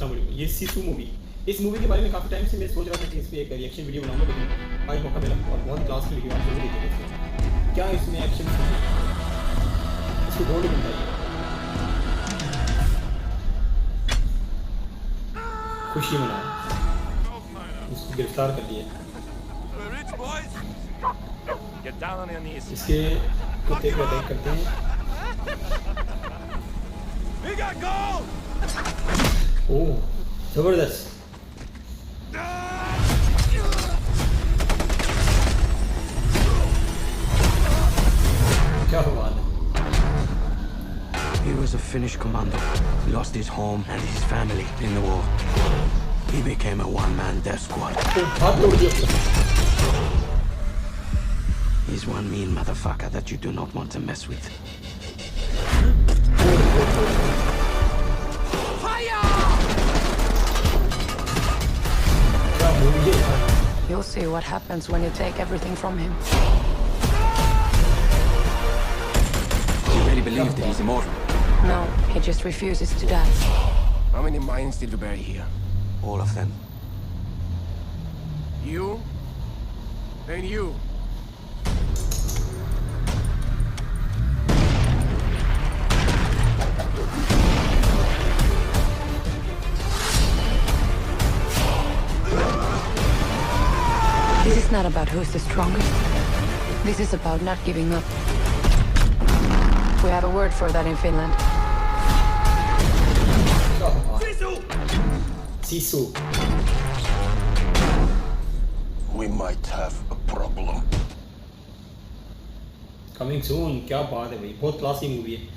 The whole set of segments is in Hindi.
अस्सलाम वालेकुम। ये सीसू मूवी, इस मूवी के बारे में काफ़ी टाइम से मैं सोच रहा था कि इस पर एक रिएक्शन वीडियो बनाऊंगा, लेकिन आज मौका मिला और बहुत क्लास की वीडियो आप जरूर देखिए। क्या इसमें एक्शन इसको ढूंढ बताइए। खुशी मनाओ, उसको गिरफ्तार कर दिया। इसके कुत्ते को अटैक करते हैं। ओह जबरदस्त। क्या हुआ? He was a Finnish commando. He lost his home and his family in the war. He became a one-man death squad. He's one mean motherfucker that you do not want to mess with. You'll see what happens when you take everything from him. You really believe that he's immortal? No, he just refuses to die. How many minds did you bury here? All of them. You? And you? This is not about who's the strongest. This is about not giving up. We have a word for that in Finland. Sissu. We might have a problem. Coming soon. क्या बात है भाई, बहुत क्लासी मूवी है।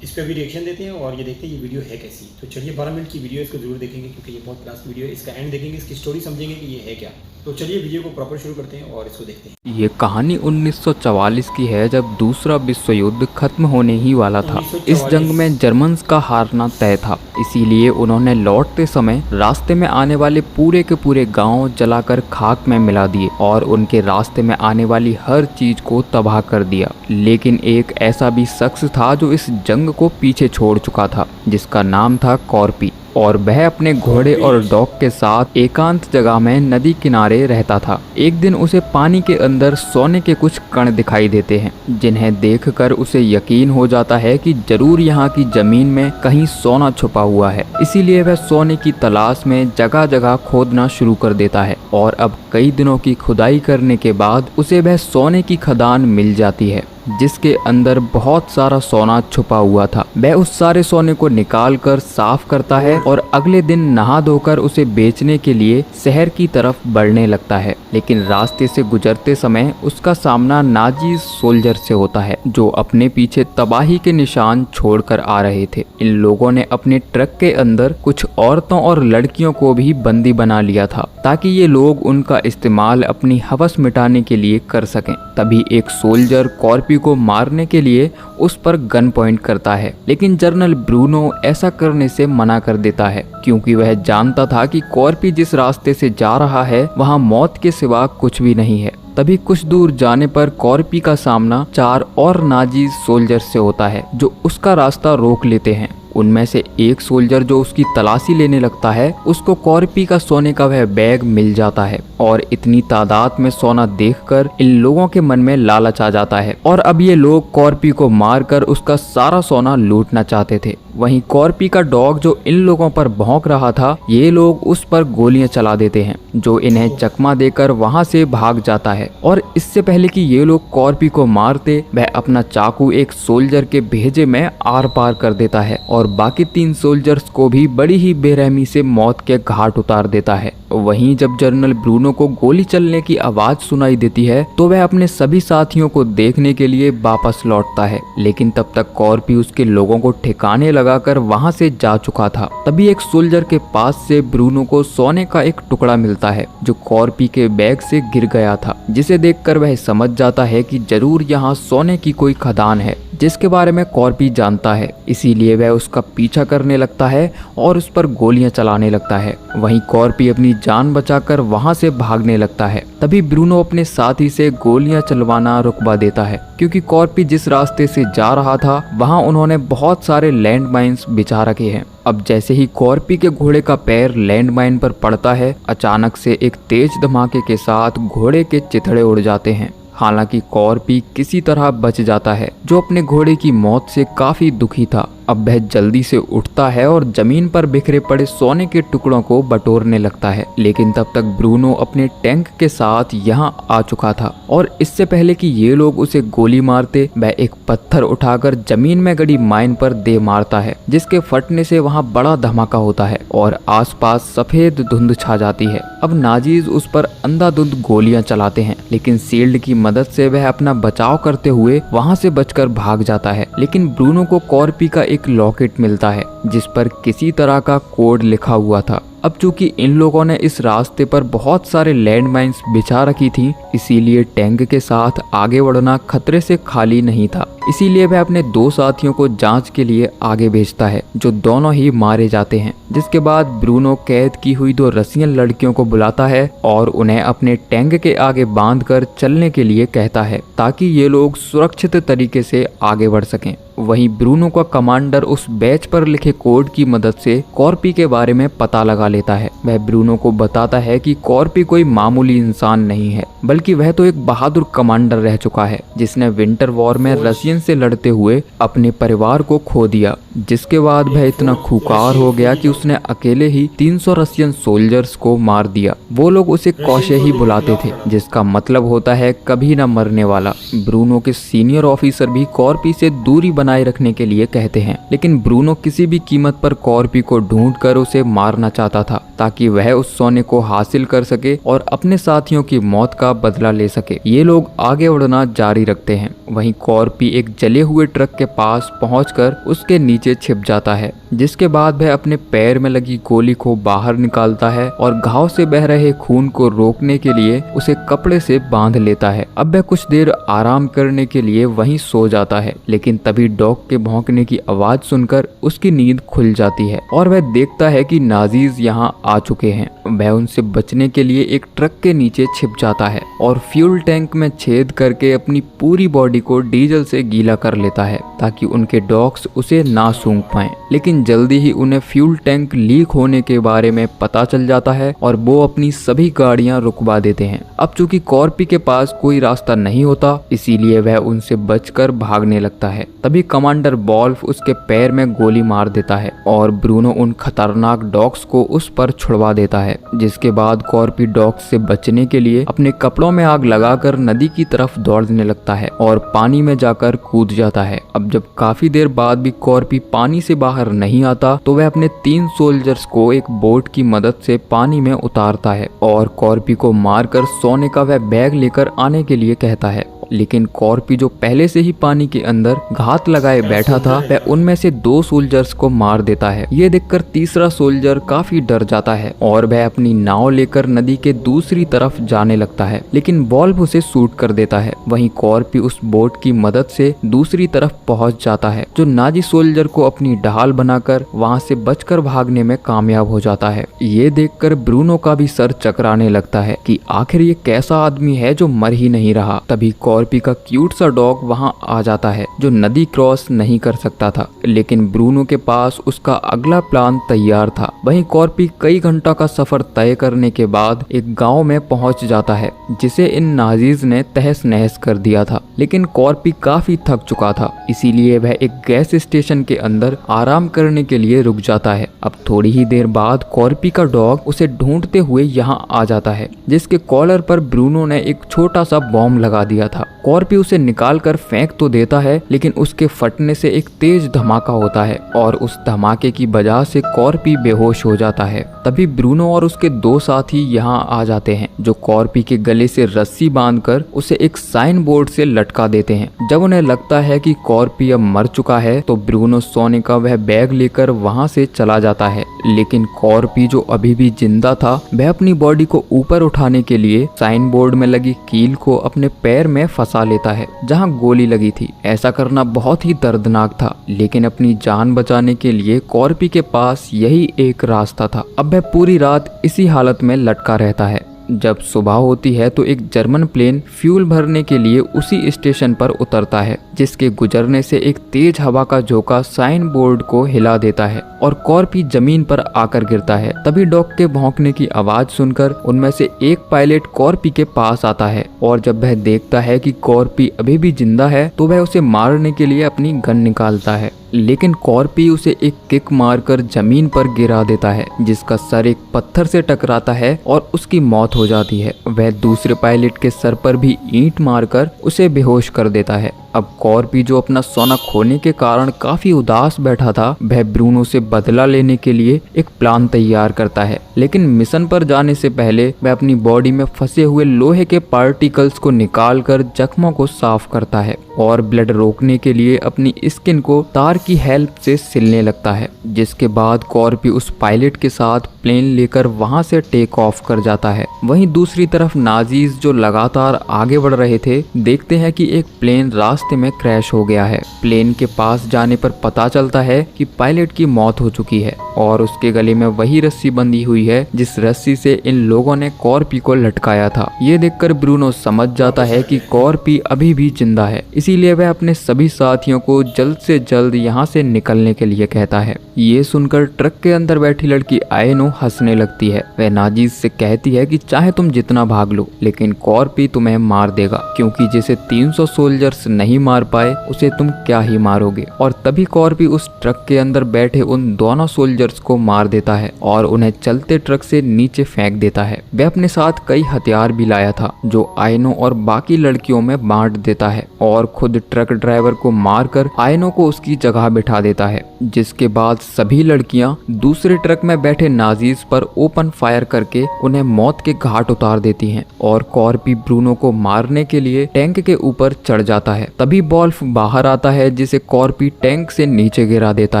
इस पर भी रिएक्शन देते हैं और ये देखते हैं ये वीडियो है कैसी। तो चलिए 12 मिनट की वीडियो, इसको जरूर देखेंगे क्योंकि ये बहुत क्लास वीडियो है। इसका एंड देखेंगे, इसकी स्टोरी समझेंगे कि ये है क्या। तो चलिए वीडियो को प्रॉपर शुरू करते हैं और इसको देखते हैं। ये कहानी 1944 की है, जब दूसरा विश्व युद्ध खत्म होने ही वाला था। इस जंग में जर्मन्स का हारना तय था, इसीलिए उन्होंने लौटते समय रास्ते में आने वाले पूरे के पूरे गांव जलाकर खाक में मिला दिए और उनके रास्ते में आने वाली हर चीज को तबाह कर दिया। लेकिन एक ऐसा भी शख्स था जो इस जंग को पीछे छोड़ चुका था, जिसका नाम था कॉर्पी, और वह अपने घोड़े और डॉग के साथ एकांत जगह में नदी किनारे रहता था। एक दिन उसे पानी के अंदर सोने के कुछ कण दिखाई देते हैं, जिन्हें देखकर उसे यकीन हो जाता है कि जरूर यहाँ की जमीन में कहीं सोना छुपा हुआ है। इसीलिए वह सोने की तलाश में जगह जगह खोदना शुरू कर देता है और अब कई दिनों की खुदाई करने के बाद उसे वह सोने की खदान मिल जाती है, जिसके अंदर बहुत सारा सोना छुपा हुआ था। वह उस सारे सोने को निकाल कर साफ करता है और अगले दिन नहा धोकर उसे बेचने के लिए शहर की तरफ बढ़ने लगता है। लेकिन रास्ते से गुजरते समय उसका सामना नाजी सोल्जर से होता है, जो अपने पीछे तबाही के निशान छोड़कर आ रहे थे। इन लोगों ने अपने ट्रक के अंदर कुछ औरतों और लड़कियों को भी बंदी बना लिया था, ताकि ये लोग उनका इस्तेमाल अपनी हवस मिटाने के लिए कर सकें। तभी एक सोल्जर कॉर्पी को मारने के लिए उस पर गन पॉइंट करता है, लेकिन जनरल ब्रूनो ऐसा करने से मना कर देता है, क्योंकि वह जानता था कि कॉर्पी जिस रास्ते से जा रहा है वहां मौत के सिवा कुछ भी नहीं है। तभी कुछ दूर जाने पर कॉर्पी का सामना 4 और नाजी सोल्जर से होता है, जो उसका रास्ता रोक लेते हैं। उनमें से एक सोल्जर जो उसकी तलाशी लेने लगता है, उसको कॉर्पी का सोने का वह बैग मिल जाता है और इतनी तादाद में सोना देखकर इन लोगों के मन में लालच आ जाता है और अब ये लोग कॉर्पी को मारकर उसका सारा सोना लूटना चाहते थे। वहीं कॉर्पी का डॉग जो इन लोगों पर भौंक रहा था, ये लोग उस पर गोलियां चला देते हैं, जो इन्हें चकमा देकर वहां से भाग जाता है। और इससे पहले कि ये लोग कॉर्पी को मारते, वह अपना चाकू एक सोल्जर के भेजे में आर पार कर देता है और बाकी 3 सोल्जर्स को भी बड़ी ही बेरहमी से मौत के घाट उतार देता है। वहीं जब जनरल ब्रूनो को गोली चलने की आवाज सुनाई देती है, तो वह अपने सभी साथियों को देखने के लिए वापस लौटता है, लेकिन तब तक कॉर्पी उसके लोगों को ठिकाने लगाकर वहां से जा चुका था। तभी एक सोल्जर के पास से ब्रूनो को सोने का एक टुकड़ा मिलता है, जो कॉर्पी के बैग से गिर गया था, जिसे देखकर वह समझ जाता है कि जरूर यहाँ सोने की कोई खदान है, जिसके बारे में कॉर्पी जानता है। इसीलिए वह उसका पीछा करने लगता है और उस पर गोलियां चलाने लगता है। वहीं कॉर्पी अपनी जान बचाकर वहां से भागने लगता है। तभी ब्रूनो अपने साथी से गोलियां चलवाना रुकवा देता है, क्योंकि कॉर्पी जिस रास्ते से जा रहा था वहां उन्होंने बहुत सारे लैंड माइन्स बिछा रखे हैं। अब जैसे ही कॉर्पी के घोड़े का पैर लैंड माइन पर पड़ता है, अचानक से एक तेज धमाके के साथ घोड़े के चिथड़े उड़ जाते हैं। हालांकि कॉर्पी किसी तरह बच जाता है, जो अपने घोड़े की मौत से काफी दुखी था। अब वह जल्दी से उठता है और जमीन पर बिखरे पड़े सोने के टुकड़ों को बटोरने लगता है। लेकिन तब तक ब्रूनो अपने टैंक के साथ यहाँ आ चुका था और इससे पहले कि ये लोग उसे गोली मारते, वह एक पत्थर उठाकर जमीन में गड़ी माइन पर दे मारता है, जिसके फटने से वहाँ बड़ा धमाका होता है और आसपास सफेद धुंध छा जाती है। अब नाजीज उस पर अंधाधुंध गोलियां चलाते हैं, लेकिन शील्ड की मदद से वह अपना बचाव करते हुए वहाँ से बचकर भाग जाता है। लेकिन ब्रूनो को कॉर्पी का एक लॉकेट मिलता है जिस पर किसी तरह का कोड लिखा हुआ था। अब चूंकि इन लोगों ने इस रास्ते पर बहुत सारे लैंड माइन्स बिछा रखी थी, इसीलिए टैंक के साथ आगे बढ़ना खतरे से खाली नहीं था। इसीलिए वह अपने 2 साथियों को जांच के लिए आगे भेजता है, जो दोनों ही मारे जाते हैं। जिसके बाद ब्रूनो कैद की हुई 2 रसियन लड़कियों को बुलाता है और उन्हें अपने टैंक के आगे बांधकर चलने के लिए कहता है, ताकि ये लोग सुरक्षित तरीके से आगे बढ़ सकें। वहीं ब्रूनो का कमांडर उस बैच पर लिखे कोड की मदद से कॉर्पी के बारे में पता लगा लेता है। वह ब्रूनो को बताता है कि कॉर्पी कोई मामूली इंसान नहीं है, बल्कि वह तो एक बहादुर कमांडर रह चुका है, जिसने विंटर वॉर में रशियन से लड़ते हुए अपने परिवार को खो दिया। जिसके बाद वह इतना खूंखार हो गया कि उसने अकेले ही 300 रशियन सोल्जर्स को मार दिया। वो लोग उसे कौशे ही बुलाते थे, जिसका मतलब होता है कभी न मरने वाला। ब्रूनो के सीनियर ऑफिसर भी कॉर्पी से दूरी बनाए रखने के लिए कहते हैं, लेकिन ब्रूनो किसी भी कीमत पर कॉर्पी को ढूंढकर उसे मारना चाहता था, ताकि वह उस सोने को हासिल कर सके और अपने साथियों की मौत का बदला ले सके। ये लोग आगे बढ़ना जारी रखते हैं। वहीं कॉर्पी एक जले हुए ट्रक के पास पहुंचकर उसके नीचे छिप जाता है, जिसके बाद वह अपने पैर में लगी गोली को बाहर निकालता है और घाव से बह रहे खून को रोकने के लिए उसे कपड़े से बांध लेता है। अब वह कुछ देर आराम करने के लिए वहीं सो जाता है, लेकिन तभी डॉग के भौंकने की आवाज सुनकर उसकी नींद खुल जाती है और वह देखता है कि नाजीज यहाँ आ चुके हैं। वह उनसे बचने के लिए एक ट्रक के नीचे छिप जाता है और फ्यूल टैंक में छेद करके अपनी पूरी बॉडी को डीजल से गीला कर लेता है, ताकि उनके डॉग्स उसे ना सूंघ पाएं। लेकिन जल्दी ही उन्हें फ्यूल टैंक लीक होने के बारे में पता चल जाता है और वो अपनी सभी गाड़ियां रुकवा देते हैं। अब चूंकि कॉर्पी के पास कोई रास्ता नहीं होता, इसीलिए वह उनसे बचकर भागने लगता है। तभी कमांडर बॉल्फ उसके पैर में गोली मार देता है और ब्रूनो उन खतरनाक डॉग्स को उस पर छुड़वा देता है। जिसके बाद कॉर्पी डॉग्स से बचने के लिए अपने कपड़ों में आग लगाकर नदी की तरफ दौड़ने लगता है और पानी में जाकर कूद जाता है। अब जब काफी देर बाद भी कॉर्पी पानी से बाहर नहीं आता, तो वह अपने 3 सोल्जर्स को एक बोट की मदद से पानी में उतारता है और कॉर्पी को मारकर सोने का वह बैग लेकर आने के लिए कहता है। लेकिन कॉर्पी, जो पहले से ही पानी के अंदर घात लगाए बैठा था, वह उनमें से 2 सोल्जर्स को मार देता है। ये देखकर तीसरा सोल्जर काफी डर जाता है और वह अपनी नाव लेकर नदी के दूसरी तरफ जाने लगता है, लेकिन बॉल्व उसे शूट कर देता है। वहीं कॉर्पी उस बोट की मदद से दूसरी तरफ पहुंच जाता है, जो नाजी सोल्जर को अपनी ढाल बनाकर वहां से बचकर भागने में कामयाब हो जाता है। ये देखकर ब्रूनो का भी सर चकराने लगता है कि आखिर ये कैसा आदमी है जो मर ही नहीं रहा। तभी कॉर्पी का क्यूट सा डॉग वहां आ जाता है, जो नदी क्रॉस नहीं कर सकता था, लेकिन ब्रूनो के पास उसका अगला प्लान तैयार था। वहीं कॉर्पी कई घंटा का सफर तय करने के बाद एक गांव में पहुंच जाता है, जिसे इन नाजीज ने तहस नहस कर दिया था। लेकिन कॉर्पी काफी थक चुका था, इसीलिए वह एक गैस स्टेशन के अंदर आराम करने के लिए रुक जाता है। अब थोड़ी ही देर बाद कॉर्पी का डॉग उसे ढूंढते हुए यहाँ आ जाता है, जिसके कॉलर पर ब्रूनो ने एक छोटा सा बॉम्ब लगा दिया था। कॉर्पी उसे निकाल कर फेंक तो देता है, लेकिन उसके फटने से एक तेज धमाका होता है और उस धमाके की वजह से कॉर्पी बेहोश हो जाता है। तभी ब्रूनो और उसके 2 साथी यहाँ आ जाते हैं, जो कॉर्पी के गले से रस्सी बांधकर उसे एक साइन बोर्ड से लटका देते हैं। जब उन्हें लगता है कि कॉर्पी अब मर चुका है, तो ब्रूनो सोने का वह बैग लेकर वहाँ से चला जाता है। लेकिन कॉर्पी, जो अभी भी जिंदा था, वह अपनी बॉडी को ऊपर उठाने के लिए साइन बोर्ड में लगी कील को अपने पैर में फंसा लेता है, जहां गोली लगी थी। ऐसा करना बहुत ही दर्दनाक था, लेकिन अपनी जान बचाने के लिए कॉर्पी के पास यही एक रास्ता था। अब वह पूरी रात इसी हालत में लटका रहता है। जब सुबह होती है तो एक जर्मन प्लेन फ्यूल भरने के लिए उसी स्टेशन पर उतरता है, जिसके गुजरने से एक तेज हवा का झोंका साइन बोर्ड को हिला देता है और कॉर्पी जमीन पर आकर गिरता है। तभी डॉग के भौंकने की आवाज सुनकर उनमें से एक पायलट कॉर्पी के पास आता है और जब वह देखता है कि कॉर्पी अभी भी जिंदा है तो वह उसे मारने के लिए अपनी गन निकालता है, लेकिन कॉर्पी उसे एक किक मारकर जमीन पर गिरा देता है, जिसका सर एक पत्थर से टकराता है और उसकी मौत हो जाती है। वह दूसरे पायलट के सर पर भी ईंट मारकर उसे बेहोश कर देता है। अब कॉर्पी, जो अपना सोना खोने के कारण काफी उदास बैठा था, वह ब्रूनो से बदला लेने के लिए एक प्लान तैयार करता है, लेकिन मिशन पर जाने से पहले वह अपनी बॉडी में फंसे हुए लोहे के पार्टिकल्स को निकालकर जख्मों को साफ करता है और ब्लड रोकने के लिए अपनी स्किन को तार की हेल्प से सिलने लगता है। जिसके बाद कॉर्पी उस पायलट के साथ प्लेन लेकर वहां से टेक ऑफ कर जाता है। वहीं दूसरी तरफ नाजीज, जो लगातार आगे बढ़ रहे थे, देखते हैं कि एक प्लेन रास्ते में क्रैश हो गया है। प्लेन के पास जाने पर पता चलता है कि पायलट की मौत हो चुकी है और उसके गले में वही रस्सी बंधी हुई है जिस रस्सी से इन लोगों ने कॉर्पी को लटकाया था। ये देखकर ब्रूनो समझ जाता है कि कॉर्पी अभी भी जिंदा है, इसीलिए वह अपने सभी साथियों को जल्द से जल्द यहाँ से निकलने के लिए कहता है। ये सुनकर ट्रक के अंदर बैठी लड़की आयनो हंसने लगती है। वह नाजीज से कहती है कि चाहे तुम जितना भाग लो, लेकिन कॉर्पी तुम्हें मार देगा, क्योंकि जिसे 300 सोल्जर्स नहीं मार पाए उसे तुम क्या ही मारोगे। और तभी कॉर्पी उस ट्रक के अंदर बैठे उन दोनों सोल्जर्स को मार देता है और उन्हें चलते ट्रक से नीचे फेंक देता है। वह अपने साथ कई हथियार भी लाया था जो आयनो और बाकी लड़कियों में बांट देता है और खुद ट्रक ड्राइवर को मारकर आयनो को उसकी जगह बिठा देता है। जिसके बाद सभी लड़कियां दूसरे ट्रक में बैठे नाजीज पर ओपन फायर करके उन्हें मौत के घाट उतार देती हैं और कॉर्पी ब्रूनो को मारने के लिए टैंक के ऊपर चढ़ जाता है। तभी बॉल्फ बाहर आता है, जिसे कॉर्पी टैंक से नीचे गिरा देता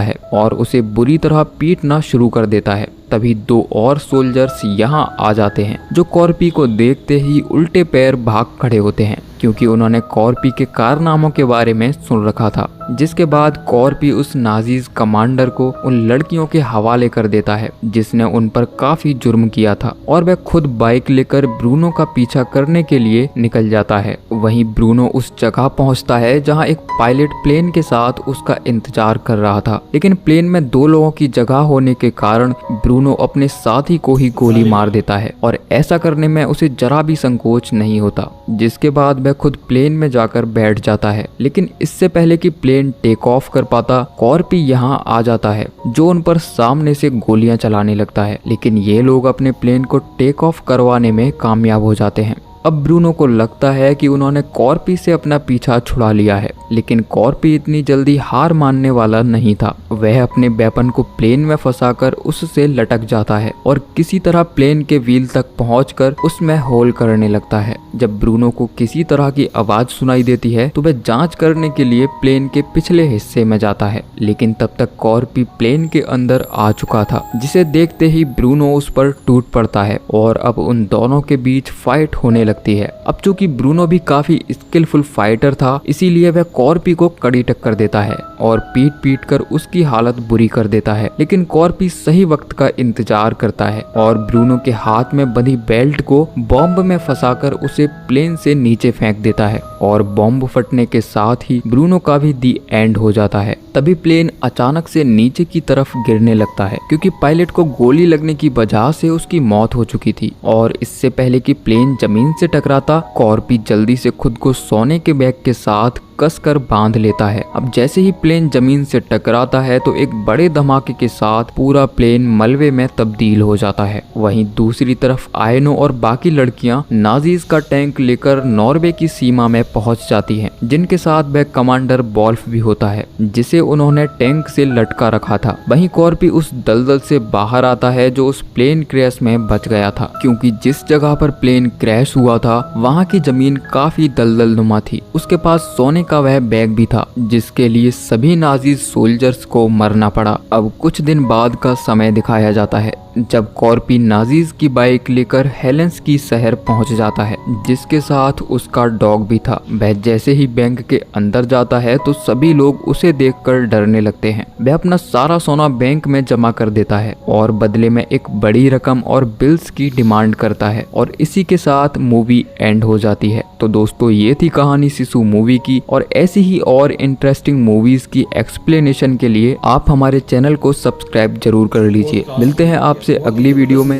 है और उसे बुरी तरह पीटना शुरू कर देता है। तभी दो और सोल्जर्स यहाँ आ जाते हैं, जो कॉर्पी को देखते ही उल्टे पैर भाग खड़े होते हैं, क्योंकि उन्होंने कॉर्पी के कारनामों के बारे में सुन रखा था। जिसके बाद कॉर्पी उस नाजीज कमांडर को उन लड़कियों के हवाले कर देता है जिसने उन पर काफी जुर्म किया था और वह खुद बाइक लेकर ब्रूनो का पीछा करने के लिए निकल जाता है। वहीं ब्रूनो उस जगह पहुंचता है जहां एक पायलट प्लेन के साथ उसका इंतजार कर रहा था, लेकिन प्लेन में 2 लोगों की जगह होने के कारण ब्रूनो अपने साथी को ही गोली मार देता है और ऐसा करने में उसे जरा भी संकोच नहीं होता। जिसके बाद वह खुद प्लेन में जाकर बैठ जाता है, लेकिन इससे पहले कि प्लेन टेक ऑफ कर पाता, कॉर्पी यहाँ आ जाता है जो उन पर सामने से गोलियां चलाने लगता है, लेकिन ये लोग अपने प्लेन को टेक ऑफ करवाने में कामयाब हो जाते हैं। अब ब्रूनो को लगता है कि उन्होंने कॉर्पी से अपना पीछा छुड़ा लिया है, लेकिन कॉर्पी इतनी जल्दी हार मानने वाला नहीं था। वह अपने वेपन को प्लेन में फंसाकर उससे लटक जाता है और किसी तरह प्लेन के व्हील तक पहुंचकर उसमें होल करने लगता है। जब ब्रूनो को किसी तरह की आवाज सुनाई देती है तो वह जांच करने के लिए प्लेन के पिछले हिस्से में जाता है, लेकिन तब तक कॉर्पी प्लेन के अंदर आ चुका था, जिसे देखते ही ब्रूनो उस पर टूट पड़ता है और अब उन दोनों के बीच फाइट होने लगती है। अब चूंकि ब्रूनो भी काफी स्किलफुल फाइटर था, इसीलिए वह कॉर्पी को कड़ी टक्कर देता है और पीट पीट कर उसकी हालत बुरी कर देता है, लेकिन कॉर्पी सही वक्त का इंतजार करता है और ब्रूनो के हाथ में बंधी बेल्ट को बॉम्ब में फंसाकर उसे प्लेन से नीचे फेंक देता है और बॉम्ब फटने के साथ ही ब्रूनो का भी दी एंड हो जाता है। तभी प्लेन अचानक से नीचे की तरफ गिरने लगता है, क्योंकि पायलट को गोली लगने की वजह से उसकी मौत हो चुकी थी और इससे पहले कि प्लेन जमीन से टकराता, कॉर्पी जल्दी से खुद को सोने के बैग के साथ कसकर बांध लेता है। अब जैसे ही प्लेन जमीन से टकराता है तो एक बड़े धमाके के साथ पूरा प्लेन मलबे में तब्दील हो जाता है। वहीं दूसरी तरफ आयनो और बाकी लड़कियां नाजीज का टैंक लेकर नॉर्वे की सीमा में पहुंच जाती हैं, जिनके साथ वह कमांडर बॉल्फ भी होता है जिसे उन्होंने टैंक से लटका रखा था। वहीं कॉर्पी उस दलदल से बाहर आता है जो उस प्लेन क्रैश में बच गया था, क्योंकि जिस जगह पर प्लेन क्रैश हुआ था वहाँ की जमीन काफी दलदल नुमा थी। उसके पास सोने का वह बैग भी था जिसके लिए सभी नाजी सोल्जर्स को मरना पड़ा। अब कुछ दिन बाद का समय दिखाया जाता है जब कॉर्पी नाजीज की बाइक लेकर हेलेंस की शहर पहुंच जाता है, जिसके साथ उसका डॉग भी था। वह जैसे ही बैंक के अंदर जाता है तो सभी लोग उसे देखकर डरने लगते हैं। वह अपना सारा सोना बैंक में जमा कर देता है और बदले में एक बड़ी रकम और बिल्स की डिमांड करता है और इसी के साथ मूवी एंड हो जाती है। तो दोस्तों ये थी कहानी सिसु मूवी की, और ऐसी ही और इंटरेस्टिंग मूवीज की एक्सप्लेनेशन के लिए आप हमारे चैनल को सब्सक्राइब जरूर कर लीजिए। मिलते हैं आपसे अगली वीडियो में।